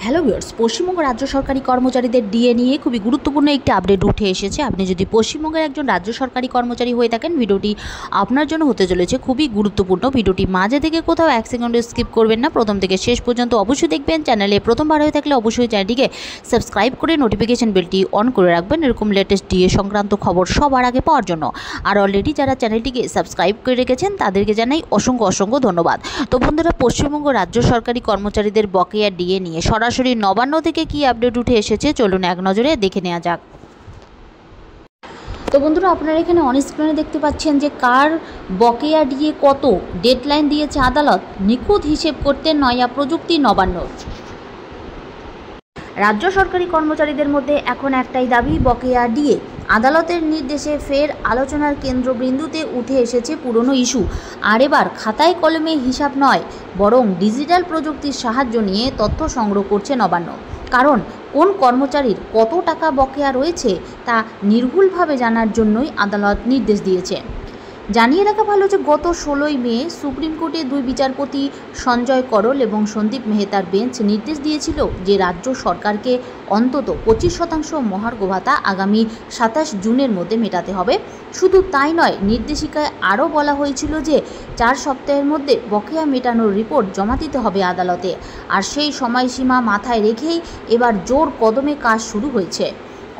Hello viewers, Paschimbanga রাজ্য সরকারি কর্মচারীদের ডিএ নিয়ে খুবই গুরুত্বপূর্ণ একটি আপডেট উঠে এসেছে। আপনি যদি পশ্চিমবঙ্গের একজন রাজ্য সরকারি কর্মচারী হয়ে থাকেন, ভিডিওটি আপনার জন্য হতে চলেছে খুবই গুরুত্বপূর্ণ। ভিডিওটি মাঝে থেকে কোথাও এক সেকেন্ডে স্কিপ করবেন না, প্রথম থেকে শেষ পর্যন্ত অবশ্যই দেখবেন। চ্যানেলে প্রথমবার হয়ে থাকলে অবশ্যই চ্যানেলটিকে সাবস্ক্রাইব করে নোটিফিকেশন বেলটি অন করে রাখবেন এরকম লেটেস্ট ডিএ সংক্রান্ত খবর সবার আগে পাওয়ার জন্য। আর অলরেডি যারা চ্যানেলটিকে সাবস্ক্রাইব করে রেখেছেন তাদেরকে জানাই অসংখ্য ধন্যবাদ। তো বন্ধুরা, পশ্চিমবঙ্গ রাজ্য সরকারি কর্মচারীদের বকেয়া ডিএ নিয়ে সরাসরি নবান্ন থেকে কি আপডেট উঠে এসেছে চলুন এক নজরে দেখে নেওয়া যাক। তো বন্ধুরা, আপনারা এখানে অন স্ক্রিনে দেখতে পাচ্ছেন যে কার বকেয়া ডিএ কত ডেডলাইন দিয়েছে আদালত। নিখুঁত হিসেব করতে নয়া প্রযুক্তি নবান্ন। রাজ্য সরকারি কর্মচারীদের মধ্যে এখন একটাই দাবি, বকেয়া ডিএ। আদালতের নির্দেশে ফের আলোচনার কেন্দ্রবিন্দুতে উঠে এসেছে পুরনো ইস্যু। আর এবার খাতায় কলমে হিসাব নয়, বরং ডিজিটাল প্রযুক্তির সাহায্য নিয়ে তথ্য সংগ্রহ করছে নবান্ন। কারণ কোন কর্মচারীর কত টাকা বকেয়া রয়েছে তা নির্ভুলভাবে জানার জন্যই আদালত নির্দেশ দিয়েছে। জানিয়ে রাখা ভালো যে গত 16ই মে সুপ্রিম কোর্টে দুই বিচারপতি সঞ্জয় করল এবং সন্দীপ মেহতার বেঞ্চ নির্দেশ দিয়েছিল যে রাজ্য সরকারকে অন্তত 25% মহার্ঘ ভাতা আগামী 27 জুনের মধ্যে মেটাতে হবে। শুধু তাই নয়, নির্দেশিকায় আরও বলা হয়েছিল যে 4 সপ্তাহের মধ্যে বকেয়া মেটানোর রিপোর্ট জমা দিতে হবে আদালতে। আর সেই সময়সীমা মাথায় রেখেই এবার জোর কদমে কাজ শুরু হয়েছে।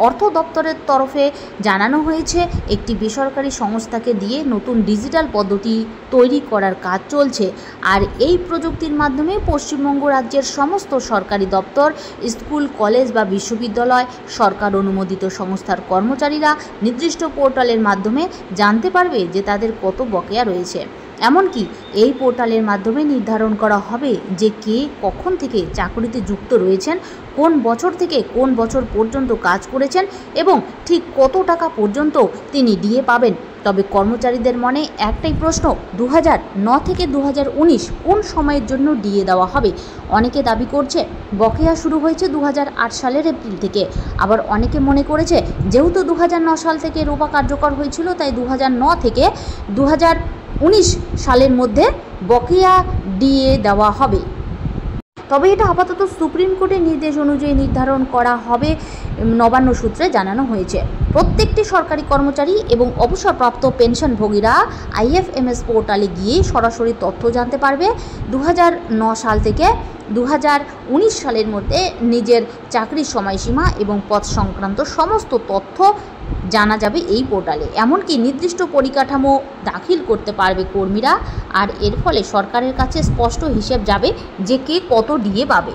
অর্থ দপ্তরের তরফে জানানো হয়েছে একটি বেসরকারি সংস্থাকে দিয়ে নতুন ডিজিটাল পদ্ধতি তৈরি করার কাজ চলছে। আর এই প্রযুক্তির মাধ্যমে পশ্চিমবঙ্গ রাজ্যের সমস্ত সরকারি দপ্তর, স্কুল, কলেজ বা বিশ্ববিদ্যালয়, সরকার অনুমোদিত সংস্থার কর্মচারীরা নির্দিষ্ট পোর্টালের মাধ্যমে জানতে পারবে যে তাদের কত বকেয়া রয়েছে। এমনকি এই পোর্টালের মাধ্যমে নির্ধারণ করা হবে যে কে কখন থেকে চাকরিতে যুক্ত রয়েছেন, কোন বছর থেকে কোন বছর পর্যন্ত কাজ করেছেন এবং ঠিক কত টাকা পর্যন্ত তিনি ডিএ পাবেন। তবে কর্মচারীদের মনে একটাই প্রশ্ন, 2009 থেকে 2019 কোন সময়ের জন্য ডিএ দেওয়া হবে? অনেকে দাবি করছে বকেয়া শুরু হয়েছে 2008 সালের এপ্রিল থেকে। আবার অনেকে মনে করেছে যেহেতু 2009 সাল থেকে রোপা কার্যকর হয়েছিল, তাই 2009 থেকে 2019 সালের মধ্যে বকেয়া ডিএ দেওয়া হবে। তবে এটা আপাতত সুপ্রিম কোর্টের নির্দেশ অনুযায়ী নির্ধারণ করা হবে, নবান্ন সূত্রে জানানো হয়েছে। প্রত্যেকটি সরকারি কর্মচারী এবং অবসরপ্রাপ্ত পেনশনভোগীরা আইএফএমএস পোর্টালে গিয়ে সরাসরি তথ্য জানতে পারবে। 2009 সাল থেকে 2019 সালের মধ্যে নিজের চাকরির সময়সীমা এবং পদ সংক্রান্ত সমস্ত তথ্য জানা যাবে এই পোর্টালে। এমনকি নির্দিষ্ট পরিকাঠামো দাখিল করতে পারবে কর্মীরা। আর এর ফলে সরকারের কাছে স্পষ্ট হিসেব যাবে যে কে কত ডিএ পাবে।